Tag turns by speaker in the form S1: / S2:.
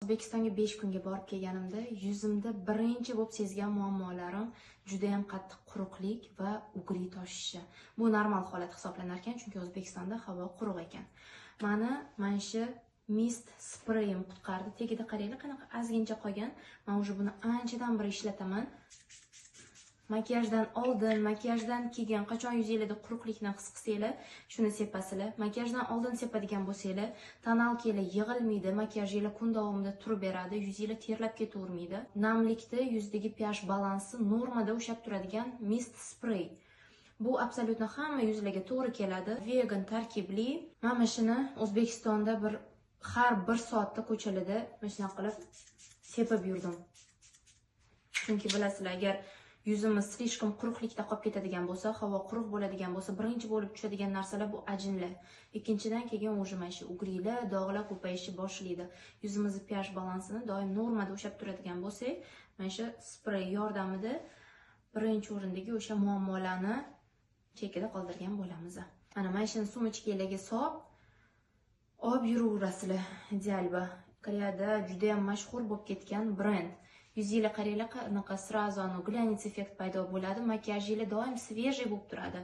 S1: O'zbekistonga 5 kunga borib kelganimda yuzimda birinchi bo'lib sezgan muammolarim juda ham qattiq quruqlik va ugri toshishi. Bu normal holat hisoblanar ekan, chunki O'zbekistonda havo quruq ekan. Mana shu mist spreyim qutqardi. Tagida qaranglar, qanaqa ozgincha qolgan. Men уже buni anchadan beri ishlataman. Makiyajdan oldin, makiyajdan keyin qachon yuzingizda quruqlikni his qilsanglar, shuni sepasizlar. Makiyajdan oldin sepadigan bo'lsanglar, tonalkanglar yig'ilmaydi, makiyajinglar kun davomida turib beradi, yuzingizlar terlab ketavermaydi. Namlikda yuzdagi pH balansi normada ushlab turadigan mist spray. Bu absolutno hamma yuzlarga to'g'ri keladi. Vegan tarkibli. Mana shuni O'zbekistonda har bir soatda ko'chalarda mana shunaqa qilib sepib yurdim. Chunki bilasizlar, agar yuzimiz slishkom quruqlikda qolib ketadigan bo'lsa, havo quruq bo'ladigan bo'lsa, birinchi bo'lib tushadigan narsalar bu ajinlar. Ikkinchidan keyin o'sha mana shu ugrilar, dog'lar ko'payishni boshlaydi. Yuzimizning pH balansini doim normada ushlab turadigan bo'lsak, mana shu sprey yordamida birinchi o'rindagi o'sha muammolarni chekida qoldirgan bo'lamiz. Mana shuni sumочкаларga solib olib yuraverasizlar. Idealba. Koreyada juda ham mashhur bo'lib ketgan brend. Yuzingizga qaranglar, qanaqa srazu glyanец effekt paydo bo'ladi, makiyajinglar doim svejiy bo'lib turadi.